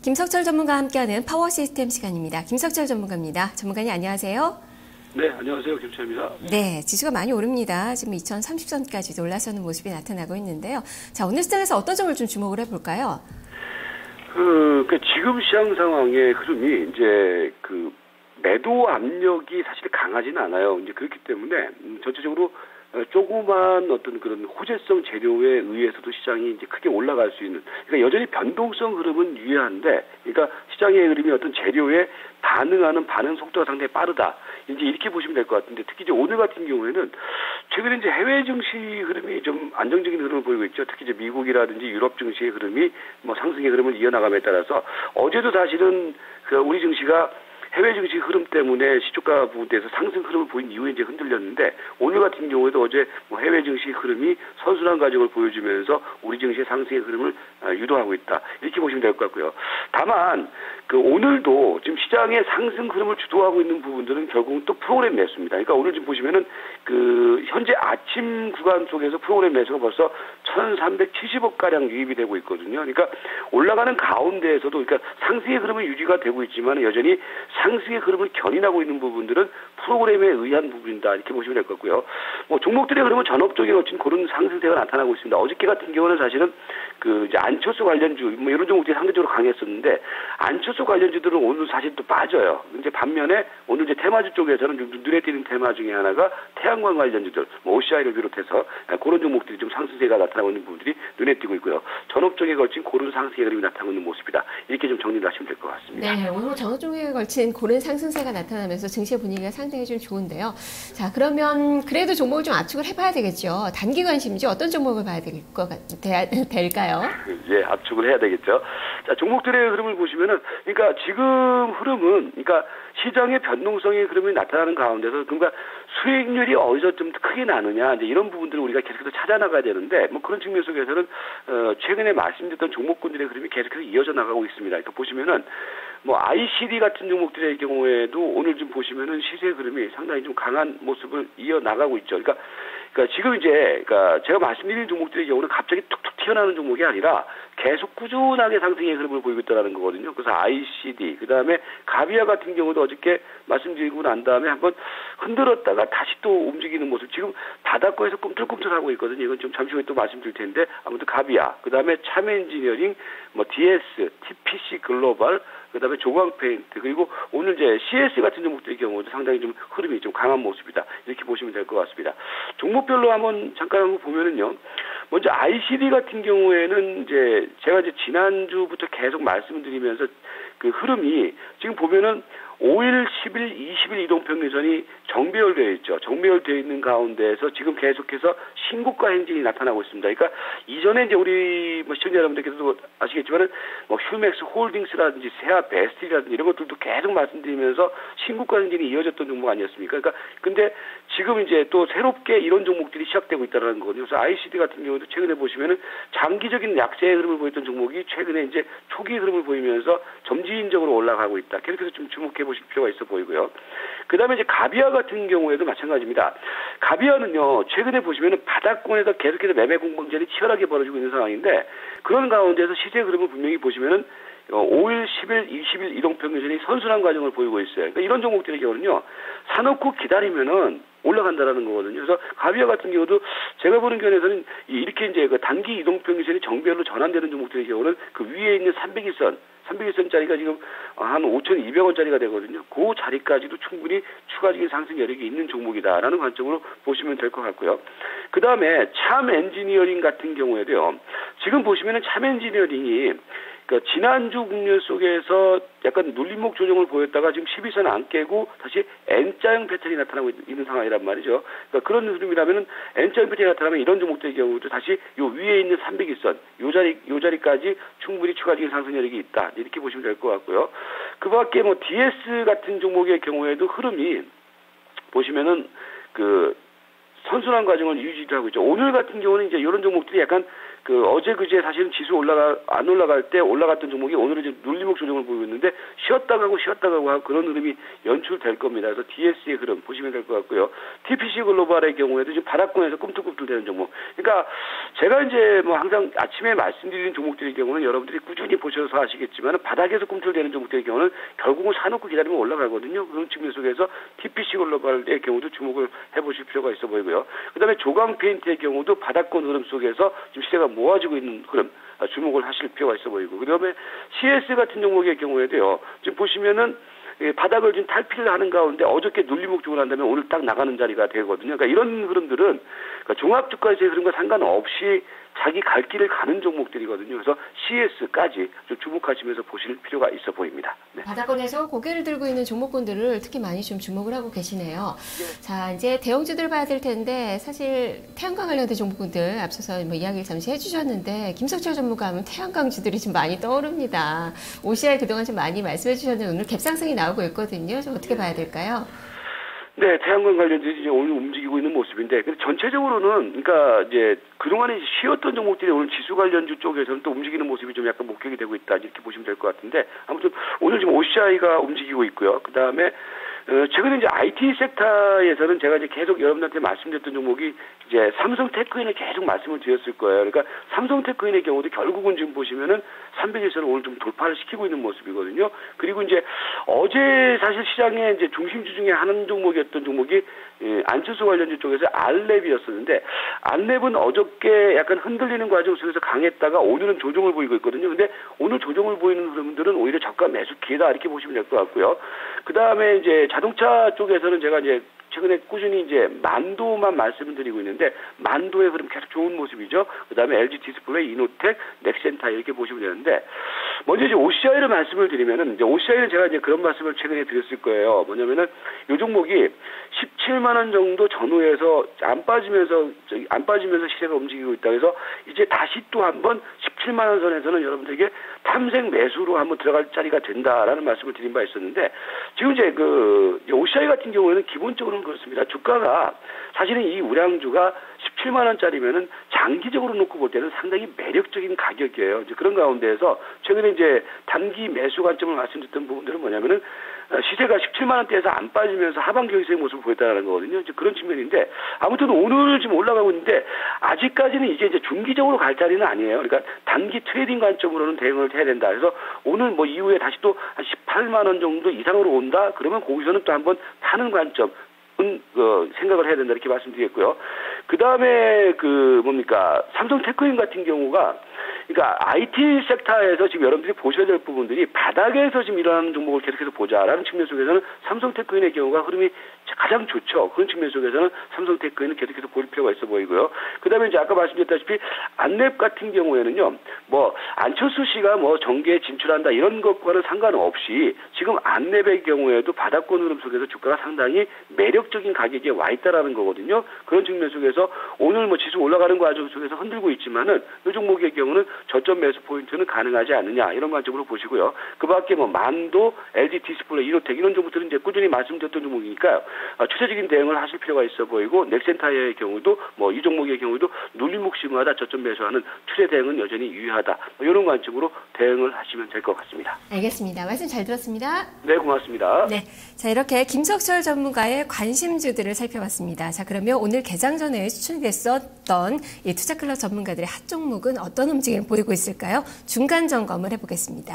김석철 전문가와 함께하는 파워 시스템 시간입니다. 김석철 전문가입니다. 전문가님 안녕하세요. 네, 안녕하세요. 김철입니다. 네, 지수가 많이 오릅니다. 지금 2030선까지 올라서는 모습이 나타나고 있는데요. 자, 오늘 시장에서 어떤 점을 좀 주목을 해볼까요? 지금 시장 상황의 흐름이 이제 매도 압력이 사실 강하지는 않아요. 이제 그렇기 때문에 전체적으로 조그만 어떤 그런 호재성 재료에 의해서도 시장이 이제 크게 올라갈 수 있는, 그러니까 여전히 변동성 흐름은 유효한데, 그러니까 시장의 흐름이 어떤 재료에 반응하는 반응 속도가 상당히 빠르다. 이제 이렇게 보시면 될 것 같은데, 특히 이제 오늘 같은 경우에는 최근에 이제 해외 증시 흐름이 좀 안정적인 흐름을 보이고 있죠. 특히 이제 미국이라든지 유럽 증시의 흐름이 상승의 흐름을 이어나감에 따라서 어제도 사실은 우리 증시가 해외 증시 흐름 때문에 시초가 부분에서 상승 흐름을 보인 이후에 이제 흔들렸는데, 오늘 같은 경우에도 어제 해외 증시 흐름이 선순환 과정을 보여주면서 우리 증시의 상승의 흐름을 유도하고 있다. 이렇게 보시면 될 것 같고요. 다만 오늘도 지금 시장의 상승 흐름을 주도하고 있는 부분들은 결국은 또 프로그램 매수입니다. 그러니까 오늘 지금 보시면은 현재 아침 구간 속에서 프로그램 매수가 벌써 1,370억 가량 유입이 되고 있거든요. 그러니까 올라가는 가운데에서도, 그러니까 상승의 흐름은 유지가 되고 있지만 여전히 상승의 흐름을 견인하고 있는 부분들은 프로그램에 의한 부분이다. 이렇게 보시면 될 것 같고요. 종목들의 흐름은 전업적인 어떤 그런 상승세가 나타나고 있습니다. 어저께 같은 경우는 사실은 이제 안철수 관련주 이런 종목들이 상대적으로 강했었는데, 안철수 관련주들은 오늘 사실 또 빠져요. 이제 반면에 오늘 이제 테마주 쪽에서는 눈에 띄는 테마 중에 하나가 태양광 관련주들, OCI를 비롯해서 그런 종목들이 좀 상승세가 나타나고 있는 부분들이 눈에 띄고 있고요. 전업종에 걸친 그런 상승의 흐름이 나타나고 있는 모습이다. 이렇게 좀 정리를 하시면 될 것 같습니다. 네, 오늘 전업종에 걸친 그런 상승세가 나타나면서 증시의 분위기가 상당히 좀 좋은데요. 자, 그러면 그래도 종목을 좀 압축을 해봐야 되겠죠. 단기 관심주 어떤 종목을 봐야 될까요? 예, 압축을 해야 되겠죠. 자, 종목들의 흐름을 보시면은, 그러니까 지금 흐름은, 그러니까 시장의 변동성의 흐름이 나타나는 가운데서, 그러니까 수익률이 어디서 좀 크게 나느냐, 이제 이런 부분들을 우리가 계속해서 찾아나가야 되는데, 그런 측면 속에서는 최근에 말씀드렸던 종목군들의 흐름이 계속해서 이어져 나가고 있습니다. 그러니까 보시면은 ICD 같은 종목들의 경우에도 오늘 좀 보시면은 시세 흐름이 상당히 좀 강한 모습을 이어 나가고 있죠. 그러니까 지금 이제 제가 말씀드린 종목들의 경우는 갑자기 툭툭 튀어나오는 종목이 아니라 계속 꾸준하게 상승의 흐름을 보이고 있다는 거거든요. 그래서 ICD, 그 다음에 가비아 같은 경우도 어저께 말씀드리고 난 다음에 한번 흔들었다가 다시 또 움직이는 모습, 지금 바닥권에서 꿈틀꿈틀하고 있거든요. 이건 좀 잠시 후에 또 말씀드릴 텐데, 아무튼 가비아, 그 다음에 참엔지니어링, DS, TPC 글로벌, 그 다음에 조광페인트, 그리고 오늘 이제 CS 같은 종목들의 경우도 상당히 좀 흐름이 좀 강한 모습이다. 이렇게 보시면 될 것 같습니다. 종목별로 한번 보면은요. 먼저 ICD 같은 경우에는 이제 제가 지난주부터 계속 말씀을 드리면서 흐름이 지금 보면은 5일, 10일, 20일 이동평균선이 정배열되어 있죠. 정배열되어 있는 가운데에서 지금 계속해서 신고가 행진이 나타나고 있습니다. 그러니까 이전에 이제 우리 시청자 여러분들께서도 아시겠지만은 휴맥스 홀딩스라든지 세아 베스트라든지 이런 것들도 계속 말씀드리면서 신고가 행진이 이어졌던 종목 아니었습니까? 그러니까 근데 지금 이제 또 새롭게 이런 종목들이 시작되고 있다는 거거든요. 그래서 ICD 같은 경우도 최근에 보시면은 장기적인 약세의 흐름을 보였던 종목이 최근에 이제 초기 흐름을 보이면서 점진적으로 올라가고 있다. 계속해서 좀 주목해 보실 필요가 있어 보이고요. 그 다음에 이제 가비아 같은 경우에도 마찬가지입니다. 가비아는요, 최근에 보시면은 바닥권에서 계속해서 매매 공방전이 치열하게 벌어지고 있는 상황인데, 그런 가운데서 시세 흐름을 분명히 보시면은 5일, 10일, 20일 이동평균선이 선순환 과정을 보이고 있어요. 그러니까 이런 종목들의 경우는요, 사놓고 기다리면은 올라간다라는 거거든요. 그래서 가비아 같은 경우도 제가 보는 견해에서는 이렇게 이제 단기 이동평균선이 정배열로 전환되는 종목들의 경우는 위에 있는 300일선짜리가 지금 한 5,200원짜리가 되거든요. 그 자리까지도 충분히 추가적인 상승 여력이 있는 종목이다라는 관점으로 보시면 될 것 같고요. 그 다음에 참 엔지니어링 같은 경우에도요. 지금 보시면은 참 엔지니어링이 지난주 국면 속에서 약간 눌림목 조정을 보였다가 지금 12선 안 깨고 다시 N자형 패턴이 나타나고 있는 상황이란 말이죠. 그러니까 그런 흐름이라면은 N자형 패턴이 나타나면 이런 종목들의 경우도 다시 요 위에 있는 300일선, 요 자리까지 충분히 추가적인 상승 여력이 있다. 이렇게 보시면 될 것 같고요. 그 밖에 DS 같은 종목의 경우에도 흐름이 보시면은 선순환 과정을 유지하고 있죠. 오늘 같은 경우는 이제 이런 종목들이 약간 어제 그제 사실은 지수 안 올라갈 때 올라갔던 종목이 오늘은 이제 눌림목 조정을 보이고 있는데 쉬었다 가고 하고 그런 흐름이 연출될 겁니다. 그래서 DS의 흐름 보시면 될 것 같고요. TPC 글로벌의 경우에도 지금 바닥권에서 꿈틀꿈틀대는 종목. 그러니까 제가 이제 뭐 항상 아침에 말씀드리는 종목들의 경우는 여러분들이 꾸준히 보셔서 아시겠지만 바닥에서 꿈틀대는 종목들의 경우는 결국은 사놓고 기다리면 올라가거든요. 그런 측면 속에서 TPC 글로벌의 경우도 주목을 해보실 필요가 있어 보이고요. 그다음에 조강 페인트의 경우도 바닥권 흐름 속에서 지금 시세가 모아지고 있는 흐름 주목을 하실 필요가 있어 보이고, 그다음에 CS 같은 종목의 경우에도요. 지금 보시면은 바닥을 좀 탈피를 하는 가운데 어저께 눌림목 주고 난 다음에 오늘 딱 나가는 자리가 되거든요. 그러니까 이런 흐름들은 종합주가에서의 흐름과 상관없이 자기 갈 길을 가는 종목들이거든요. 그래서 CS까지 좀 주목하시면서 보실 필요가 있어 보입니다. 네. 바닥권에서 고개를 들고 있는 종목군들을 특히 많이 좀 주목을 하고 계시네요. 네. 자, 이제 대형주들 봐야 될 텐데 사실 태양광 관련된 종목군들 앞서서 뭐 이야기를 잠시 해주셨는데 김석철 전문가 하면 태양광주들이 좀 많이 떠오릅니다. OCI 그동안 좀 많이 말씀해 주셨는데 오늘 갭상승이 나오고 있거든요. 좀 어떻게 봐야 될까요? 네, 태양광 관련주들이 이제 오늘 움직이고 있는 모습인데, 근데 전체적으로는, 그러니까 이제 그동안에 쉬었던 종목들이 오늘 지수 관련주 쪽에서는 또 움직이는 모습이 좀 약간 목격이 되고 있다, 이렇게 보시면 될 것 같은데, 아무튼 오늘 지금 OCI가 움직이고 있고요. 그 다음에, 최근에 이제 IT 섹터에서는 제가 이제 계속 여러분들한테 말씀드렸던 종목이 이제 삼성테크인에 계속 말씀을 드렸을 거예요. 그러니까 삼성테크인의 경우도 결국은 지금 보시면은 300일선을 오늘 좀 돌파를 시키고 있는 모습이거든요. 그리고 이제 어제 사실 시장의 이제 중심주 중에 한 종목이었던 종목이 안철수 관련주 쪽에서 알랩이었었는데, 알랩은 어저께 약간 흔들리는 과정 속에서 강했다가 오늘은 조정을 보이고 있거든요. 근데 오늘 조정을 보이는 흐름들은 오히려 저가 매수 기회다, 이렇게 보시면 될 것 같고요. 그 다음에 이제 자동차 쪽에서는 제가 이제 최근에 꾸준히 이제 만도만 말씀을 드리고 있는데, 만도의 흐름 계속 좋은 모습이죠. 그 다음에 LG 디스플레이, 이노텍, 넥센타 이렇게 보시면 되는데, 먼저 이제 OCI를 말씀을 드리면은, 이제 OCI는 제가 이제 그런 말씀을 최근에 드렸을 거예요. 뭐냐면은, 요 종목이 17만원 정도 전후에서 안 빠지면서 시세가 움직이고 있다. 그래서 이제 다시 또 한번 17만원 선에서는 여러분들에게 탐색 매수로 한번 들어갈 자리가 된다라는 말씀을 드린 바 있었는데, 지금 이제 OCI 같은 경우에는 기본적으로는 그렇습니다. 주가가 사실은 이 우량주가 17만원짜리면은 장기적으로 놓고 볼 때는 상당히 매력적인 가격이에요. 이제 그런 가운데에서 최근에 이제 단기 매수 관점을 말씀드렸던 부분들은 뭐냐면은 시세가 17만원대에서 안 빠지면서 하방 경기세의 모습을 보였다는 거거든요. 이제 그런 측면인데, 아무튼 오늘 지금 올라가고 있는데, 아직까지는 이게 이제 중기적으로 갈 자리는 아니에요. 그러니까 단기 트레이딩 관점으로는 대응을 해야 된다. 그래서 오늘 뭐 이후에 다시 또 한 18만원 정도 이상으로 온다? 그러면 거기서는 또 한번 파는 관점, 생각을 해야 된다, 이렇게 말씀드리겠고요. 그 다음에 삼성테크인 같은 경우가, 그러니까 IT 섹터에서 지금 여러분들이 보셔야 될 부분들이 바닥에서 지금 일어나는 종목을 계속해서 보자라는 측면 속에서는 삼성테크인의 경우가 흐름이 가장 좋죠. 그런 측면 속에서는 삼성테크인은 계속해서 볼 필요가 있어 보이고요. 그 다음에 이제 아까 말씀드렸다시피 안랩 같은 경우에는요, 뭐 안철수 씨가 뭐 정계에 진출한다 이런 것과는 상관없이 지금 안랩의 경우에도 바닥권 흐름 속에서 주가가 상당히 매력적인 가격에 와 있다라는 거거든요. 그런 측면 속에서 오늘 뭐 지수 올라가는 과정 속에서 흔들고 있지만은 이 종목의 경우는 저점 매수 포인트는 가능하지 않느냐, 이런 관점으로 보시고요. 그 밖에 뭐 만도, LG 디스플레이, 이노텍 이런 종목들은 이제 꾸준히 말씀드렸던 종목이니까요. 추세적인 대응을 하실 필요가 있어 보이고, 넥센타의 경우도 뭐 이 종목의 경우도 눌림목 시무하다 저점 매수하는 추세 대응은 여전히 유효하다. 이런 관점으로 대응을 하시면 될 것 같습니다. 알겠습니다. 말씀 잘 들었습니다. 네, 고맙습니다. 네, 자 이렇게 김석철 전문가의 관심주들을 살펴봤습니다. 자 그러면 오늘 개장 전에 추천됐었던 이 투자클럽 전문가들의 핫 종목은 어떤 움직임을 보이고 있을까요? 중간 점검을 해보겠습니다.